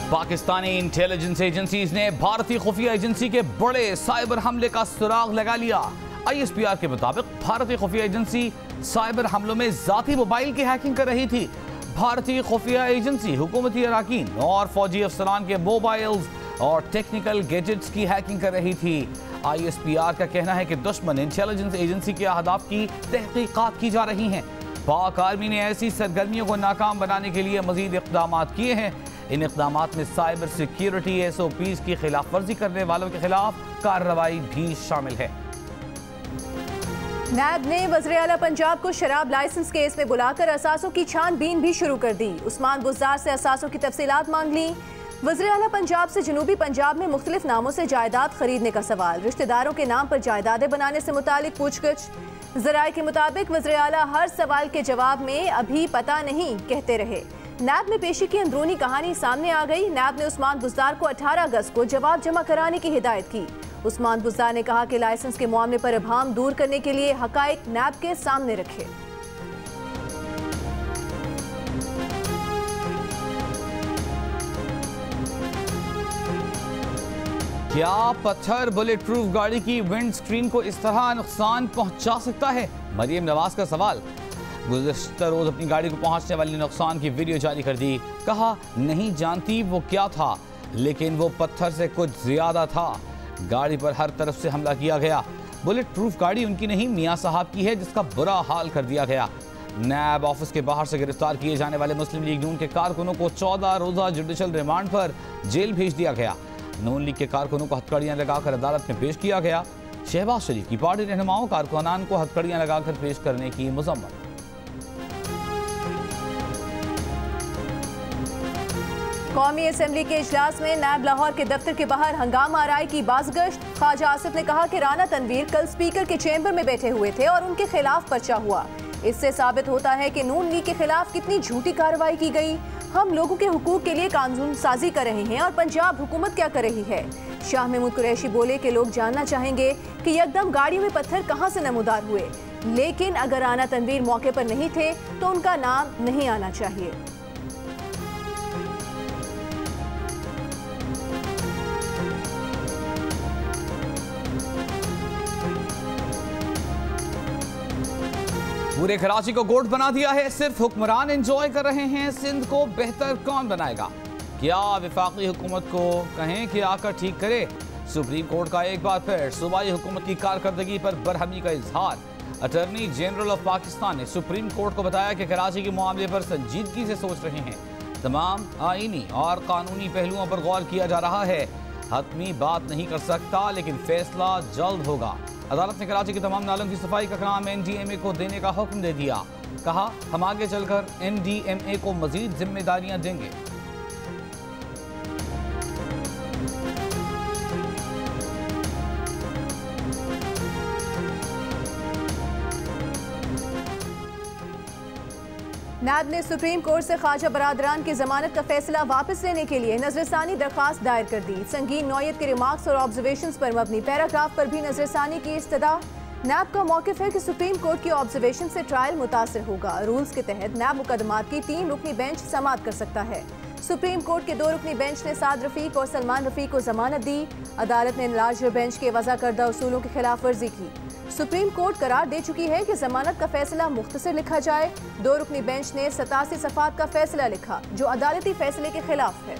Pakistani intelligence agencies ने भारतीय खुफिया एजेंसी के बड़े साइबर हमले का सुराग लगा लिया। ISPR के मुताबिक भारतीय खुफिया एजेंसी साइबर हमलों में जाती मोबाइल की हैकिंग कर रही थी। भारतीय खुफिया एजेंसी हुकूमती अराकीन और फौजी अफसरान के मोबाइल्स और टेक्निकल गैजेट्स की हैकिंग कर रही थी। ISPR का कहना है कि दुश्मन इंटेलिजेंस एजेंसी के अहदाफ की तहकीकात की जा रही हैं। पाक आर्मी ने ऐसी सरगर्मियों को नाकाम बनाने के लिए मजीद इक़दाम किए हैं। इन इक़दाम में साइबर सिक्योरिटी SOPs की खिलाफ वर्जी करने वालों के खिलाफ कार्रवाई भी शामिल है। नैब ने वज़ीर आला पंजाब को शराब लाइसेंस केस में बुलाकर असासों की छानबीन भी शुरू कर दी। उस्मान बुज़दार से असासों की तफसीलात मांग ली। वज़ीर आला पंजाब से जनूबी पंजाब में मुख्तलिफ नामों से जायदाद खरीदने का सवाल, रिश्तेदारों के नाम पर जायदादें बनाने से मुतालिक पूछगछ। ज़राए के मुताबिक वज़ीर आला हर सवाल के जवाब में अभी पता नहीं कहते रहे। नैब में पेशी की अंदरूनी कहानी सामने आ गई। नैब ने उस्मान बुज़दार को 18 अगस्त को जवाब जमा कराने की हिदायत की। उस्मान बुज़दार ने कहा कि लाइसेंस के मामले पर इबहम दूर करने के लिए हकायक नैब के सामने रखे। क्या पत्थर बुलेट प्रूफ गाड़ी की विंड स्क्रीन को इस तरह नुकसान पहुंचा सकता है? मरियम नवाज का सवाल। गुज़श्ता रोज अपनी गाड़ी को पहुंचने वाले नुकसान की वीडियो जारी कर दी। कहा नहीं जानती वो क्या था, लेकिन वो पत्थर से कुछ ज्यादा था। गाड़ी पर हर तरफ से हमला किया गया। बुलेट प्रूफ गाड़ी उनकी नहीं, मियाँ साहब की है, जिसका बुरा हाल कर दिया गया। नैब ऑफिस के बाहर से गिरफ्तार किए जाने वाले मुस्लिम लीग नून के कारकुनों को 14 रोजा जुडिशल रिमांड पर जेल भेज दिया गया। नून लीग के कारकुनों को हथकड़ियां लगाकर अदालत में पेश किया गया। शहबाज शरीफ की पार्टी रहनुमाओं कारकुनान को हथकड़ियां लगाकर पेश करने की मजम्मत। कौमी असम्बली के इजलास में नैब लाहौर के दफ्तर के बाहर हंगामा आराई की बाज़गश्त। ख्वाजा आसिफ ने कहा कि राना तनवीर कल स्पीकर के चैम्बर में बैठे हुए थे और उनके खिलाफ पर्चा हुआ। इससे साबित होता है कि नून लीग के खिलाफ कितनी झूठी कार्रवाई की गई। हम लोगों के हुकूक के लिए कानून साजी कर रहे हैं और पंजाब हुकूमत क्या कर रही है? शाह महमूद कुरैशी बोले कि लोग जानना चाहेंगे कि यकदम गाड़ियों में पत्थर कहां से नमूदार हुए, लेकिन अगर राना तनवीर मौके पर नहीं थे तो उनका नाम नहीं आना चाहिए। पूरे कराची को गोट बना दिया है। सिर्फ हुक्मरान एंजॉय कर रहे हैं। सिंध को बेहतर कौन बनाएगा? क्या विफाकी हुकूमत को कहें कि आकर ठीक करे? सुप्रीम कोर्ट का एक बार फिर सूबाई हुकूमत की कारकर्दगी पर बरहमी का इजहार। अटॉर्नी जनरल ऑफ पाकिस्तान ने सुप्रीम कोर्ट को बताया कि कराची के मामले पर संजीदगी से सोच रहे हैं। तमाम आईनी और कानूनी पहलुओं पर गौर किया जा रहा है। हतमी बात नहीं कर सकता, लेकिन फैसला जल्द होगा। अदालत ने कराची के तमाम नालों की सफाई का काम NDMA को देने का हुक्म दे दिया। कहा हम आगे चलकर NDMA को मजीद जिम्मेदारियां देंगे। नैब ने सुप्रीम कोर्ट से ख्वाजा बरादरान की जमानत का फैसला वापस लेने के लिए नजरसानी दरख्वास्त दायर कर दी। संगीन नौयत के रिमार्क्स और ऑब्जर्वेशंस पर मबनी पैराग्राफ पर भी नजरसानी की इस्तदा। नैब का मौक़िफ़ है कि सुप्रीम कोर्ट की ऑब्जर्वेशन से ट्रायल मुतासर होगा। रूल्स के तहत नैब मुकदमात की 3 रुकनी बेंच समाअत कर सकता है। सुप्रीम कोर्ट के 2 रुकनी बेंच ने साद रफीक और सलमान रफीक को जमानत दी। अदालत ने लार्जर बेंच के वज़ा करदा उसूलों की खिलाफ वर्जी की। सुप्रीम कोर्ट करार दे चुकी है कि जमानत का फैसला मुख्तसर लिखा जाए। 2 रुकनी बेंच ने 87 सफ़ात का फैसला लिखा, जो अदालती फैसले के खिलाफ है।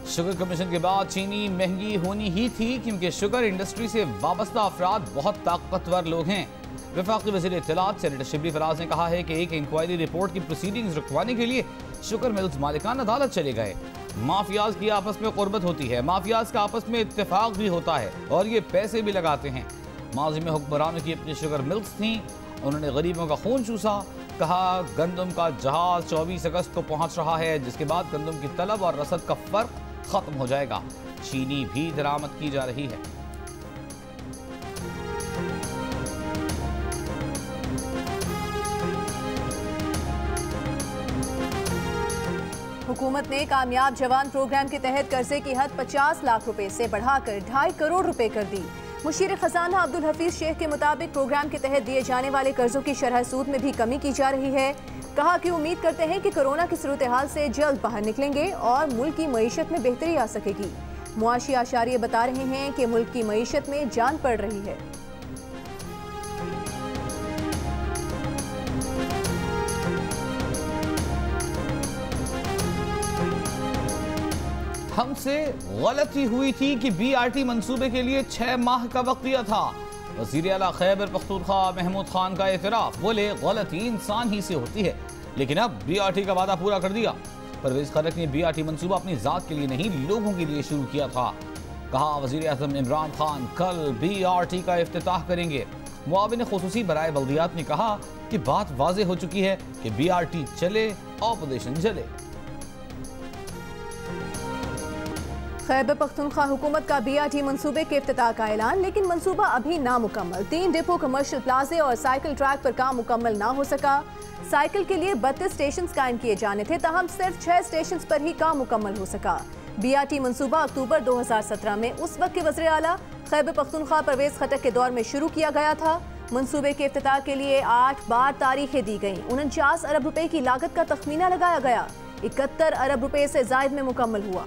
शुगर कमीशन के बाद चीनी महंगी होनी ही थी, क्योंकि शुगर इंडस्ट्री से वाबस्ता अफराद बहुत ताकतवर लोग हैं। वफाकी वज़ीर इत्तलात सेनेटर शिबली फराज ने कहा है कि एक इंक्वायरी रिपोर्ट की प्रोसीडिंग्स रुकवाने के लिए शुगर मिल्स मालिकान अदालत चले गए। माफियाज की आपस में कुर्बत होती है, माफियाज का आपस में इत्तेफाक भी होता है और ये पैसे भी लगाते हैं। माजी में हुक्मरानों की अपनी शुगर मिल्स थीं, उन्होंने गरीबों का खून चूसा। कहा गंदम का जहाज 24 अगस्त को पहुंच रहा है, जिसके बाद गंदम की तलब और रसद का फर्क खत्म हो जाएगा। चीनी भी दरामद की जा रही है। हुकूमत ने कामयाब जवान प्रोग्राम के तहत कर्जे की हद 50 लाख रुपए से बढ़ाकर 2.5 करोड़ रुपए कर दी। मुशीर खजाना अब्दुल हफीज शेख के मुताबिक प्रोग्राम के तहत दिए जाने वाले कर्जों की शरह सूद में भी कमी की जा रही है। कहा कि उम्मीद करते हैं कि कोरोना की सूरत हाल से जल्द बाहर निकलेंगे और मुल्क की मईशत में बेहतरी आ सकेगी। मुआशी आशारिये बता रहे हैं कि मुल्क की मईशत में जान पड़ रही है। हमसे गलती हुई थी कि बीआरटी मंसूबे के लिए 6 माह का वक्त दिया था। वज़ीर आला खैबर पख्तूनख्वा महमूद खान का एतराफ, बोले गलती इंसान ही से होती है, लेकिन अब बीआरटी का वादा पूरा कर दिया। परवेज खरक ने बीआरटी मंसूबा अपनी जात के लिए नहीं लोगों के लिए शुरू किया था। कहा वज़ीर आज़म इमरान खान कल बीआरटी का इफ्तिताह करेंगे। मुआविन खुसूसी बराए बल्दियात ने कहा कि बात वाज़ेह हो चुकी है कि बीआरटी चले ऑपोजिशन जले। खैबर पख्तूनख्वा हुकूमत का बीआरटी मंसूबे के इफ्तिताह का ऐलान, लेकिन मंसूबा अभी नामुकम्मल। 3 डिपो, कमर्शियल प्लाजे और साइकिल ट्रैक पर काम मुकम्मल ना हो सका। साइकिल के लिए 32 स्टेशन कायम किए जाने थे, तहम सिर्फ 6 स्टेशन पर ही काम मुकम्मल हो सका। बीआरटी मंसूबा अक्टूबर 2017 में उस वक्त के वज़ीर आला खैबर पख्तूनख्वा परवेज खटक के दौर में शुरू किया गया था। मंसूबे के इफ्तिताह के लिए 8 बार तारीखें दी गईं। 49 अरब रुपए की लागत का तखमीना लगाया गया। 71 अरब रुपए से जायद में मुकम्मल हुआ।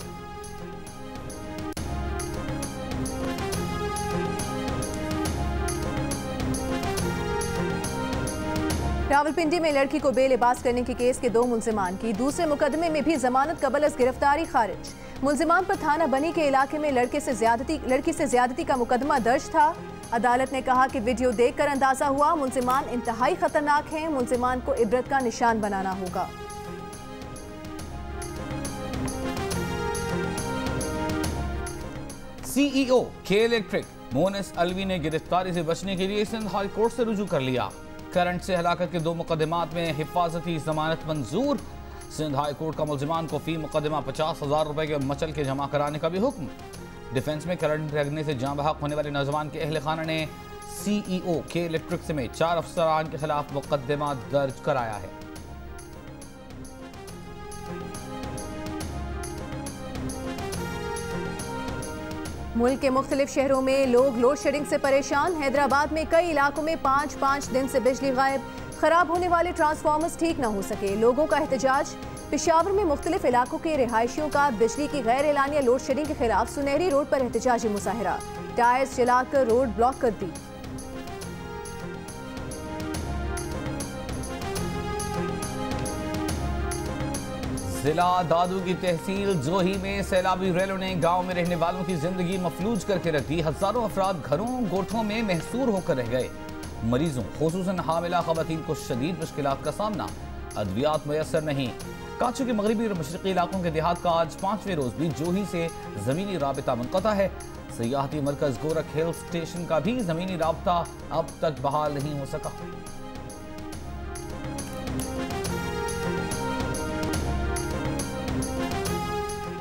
रावलपिंडी में लड़की को बेलिबास करने के केस के 2 मुलजिमान की दूसरे मुकदमे में भी जमानत कबल गिरफ्तारी खारिज। मुलजिमान पर थाना बनी के इलाके में लड़की से ज्यादती का मुकदमा दर्ज था। अदालत ने कहा कि वीडियो देखकर अंदाजा हुआ मुलजिमान इंतहाई खतरनाक हैं। मुलजिमान को इबरत का निशान बनाना होगा। सीईओ के इलेक्ट्रिक मोनिस अलवी ने गिरफ्तारी से बचने के लिए सिंध हाई कोर्ट से रुजू कर लिया। करंट से हलाकत के 2 मुकदमात में हिफाजती जमानत मंजूर। सिंध हाई कोर्ट का मुलजिमान को फी मुकदमा 50,000 रुपए के मचल के जमा कराने का भी हुक्म। डिफेंस में करंट लगने से जाँ बहक होने वाले नौजवान के अहल खाना ने सीईओ के इलेक्ट्रिक समेत 4 अफसरान के खिलाफ मुकदमा दर्ज कराया है। मुल्क के मुख्तलिफ शहरों में लोग लोड शेडिंग से परेशान। हैदराबाद में कई इलाकों में 5-5 दिन से बिजली गायब। खराब होने वाले ट्रांसफार्मर्स ठीक न हो सके, लोगों का एहतजाज। पेशावर में मुख्तलिफ इलाकों के रिहायशियों का बिजली की गैर एलानिया लोड शेडिंग के खिलाफ सुनहरी रोड पर एहतजाजी मुजाहरा। टायर्स जलाकर रोड ब्लॉक कर दी। जिला दादू की तहसील जोही में सैलाबी रेलों ने गांव में रहने वालों की जिंदगी मफलूज करके रख दी। हजारों अफराद घरों गोठों में महसूर होकर रह गए। मरीजों खुसूसन हामिला खवातीन को शदीद मुश्किलात का सामना। अद्वियात मैसर नहीं। काचू के मगरबी और मशरकी इलाकों के देहात का आज 5वें रोज भी जोही से जमीनी राबिता मुनक़ता है। सियाहती मरकज गोरख हिल स्टेशन का भी जमीनी राबिता अब तक बहाल नहीं हो सका।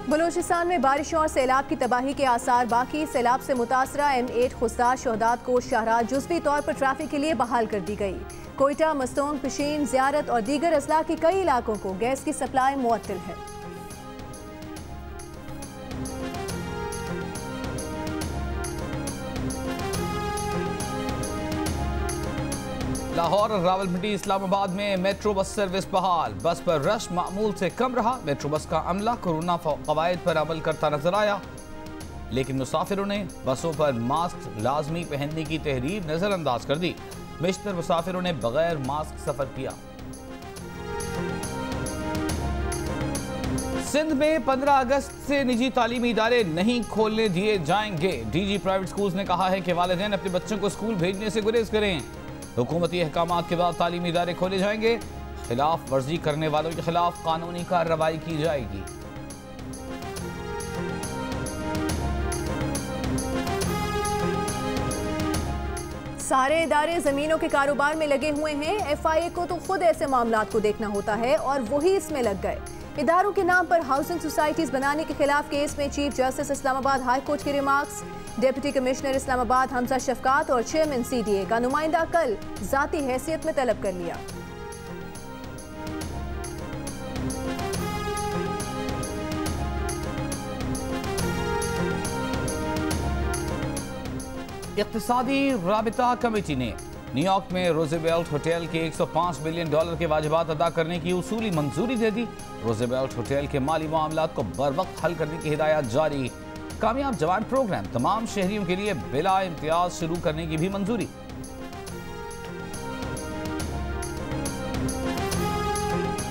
बलूचिस्तान में बारिशों और सैलाब की तबाही के आसार बाकी। सैलाब से मुतासरा M8 खुस्दार शहदात को शाहराह जुज़वी तौर पर ट्रैफिक के लिए बहाल कर दी गई। कोयटा, मस्तोंग, पिशीन, ज़ियारत और दीगर अजला के कई इलाकों को गैस की सप्लाई मुअत्तल है। लाहौर और रावलपिंडी इस्लामाबाद में मेट्रो बस सर्विस बहाल। बस पर रश मामूल से कम रहा। मेट्रो बस का अमला कोरोना कवायद पर अमल करता नजर आया, लेकिन मुसाफिरों ने बसों पर मास्क लाजमी पहनने की तहरीर नजरअंदाज कर दी। बेशतर मुसाफिरों ने बगैर मास्क सफर किया। सिंध में 15 अगस्त से निजी तालीमी इदारे नहीं खोलने दिए जाएंगे। डीजी प्राइवेट स्कूल्स ने कहा है कि वालिदैन अपने बच्चों को स्कूल भेजने से गुरेज करें। हुकूमती अहकामात के बाद तालीमी इदारे खोले जाएंगे। खिलाफ वर्जी करने वालों के खिलाफ कानूनी कार्रवाई की जाएगी। सारे इदारे जमीनों के कारोबार में लगे हुए हैं। FIA को तो खुद ऐसे मामलात को देखना होता है और वही इसमें लग गए। इदारों के नाम पर हाउसिंग सोसाइटीज बनाने के खिलाफ केस में chief justice Islamabad high court के remarks. Deputy commissioner Islamabad Hamza Shafqat और चेयरमैन CDA का नुमाइंदा कल जाती हैसियत में तलब कर लिया। इक्तिसादी राबिता कमेटी ने न्यूयॉर्क में रोजेवेल्ट होटल के $105 बिलियन के वाजिबात अदा करने की उसूली मंजूरी दे दी। रोजेवेल्ट होटल के माली मामलात को बरवक्त हल करने की हिदायत जारी। कामयाब जवान प्रोग्राम तमाम शहरियों के लिए बिला इम्तियाज शुरू करने की भी मंजूरी।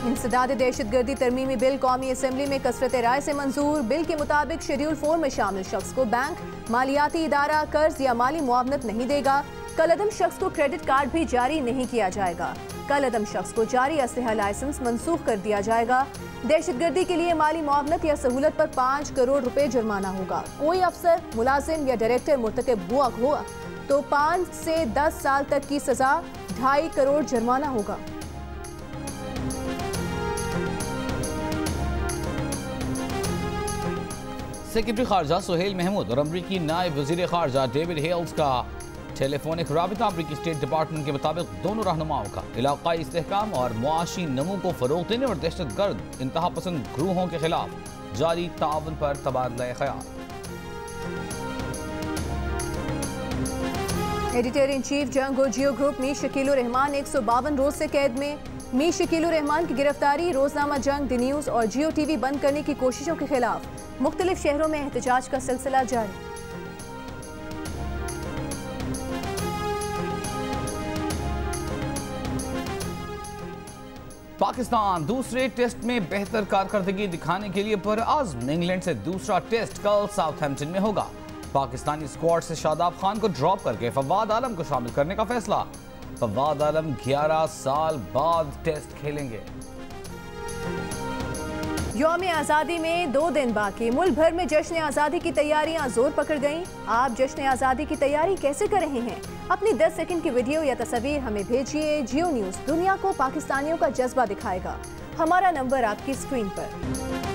इंसदाद दहशतगर्दी तरमीमी बिल कौमी असम्बली में कसरत राय से मंजूर। बिल के मुताबिक शेड्यूल 4 में शामिल शख्स को बैंक, मालियाती इदारा कर्ज या माली मुआवनत नहीं देगा। कलअदम शख्स को क्रेडिट कार्ड भी जारी नहीं किया जाएगा। कलअदम शख्स को जारी असलहा लाइसेंस मनसूख कर दिया जाएगा। दहशतगर्दी के लिए माली मुआवनत या सहूलत पर 5 करोड़ रुपए जुर्माना होगा। कोई अफसर, मुलाजिम या डायरेक्टर मुर्तकब हुआ तो 5 से 10 साल तक की सजा, 2.5 करोड़ जुर्माना होगा। सेक्रेटरी खारजा सुहेल महमूद और अमरीकी नायब वजीर खारजा डेविड हेल्स का टेलीफोनिक राबिता अमरीकी स्टेट डिपार्टमेंट के मुताबिक दोनों रहनुमाओं का इलाकाई इस्तेहकाम और मुआशी नमू को फरोग देने और दहशतगर्द इंतहा पसंद ग्रूहों के खिलाफ जारी ताउन पर तबादला ख्याल। एडिटर इन चीफ जंग और जियो ग्रुप मीर शकीलुर रहमान 152 रोज से कैद में। मीर शकीलुर रहमान की गिरफ्तारी रोजनामा जंग, द न्यूज और जियो टीवी बंद करने की कोशिशों के खिलाफ मुख्तलिफ शहरों में एहतजाज का सिलसिला जारी। पाकिस्तान दूसरे टेस्ट में बेहतर कारकर्दगी दिखाने के लिए पुरअज़्म। इंग्लैंड से दूसरा टेस्ट कल साउथहैम्पटन में होगा। पाकिस्तानी स्क्वाड से शादाब खान को ड्रॉप करके फवाद आलम को शामिल करने का फैसला। फवाद आलम 11 साल बाद टेस्ट खेलेंगे। यौम आज़ादी में 2 दिन बाकी, मुल्क भर में जश्न आज़ादी की तैयारियां जोर पकड़ गईं। आप जश्न आज़ादी की तैयारी कैसे कर रहे हैं? अपनी 10 सेकंड की वीडियो या तस्वीर हमें भेजिए। जियो न्यूज़ दुनिया को पाकिस्तानियों का जज्बा दिखाएगा। हमारा नंबर आपकी स्क्रीन पर।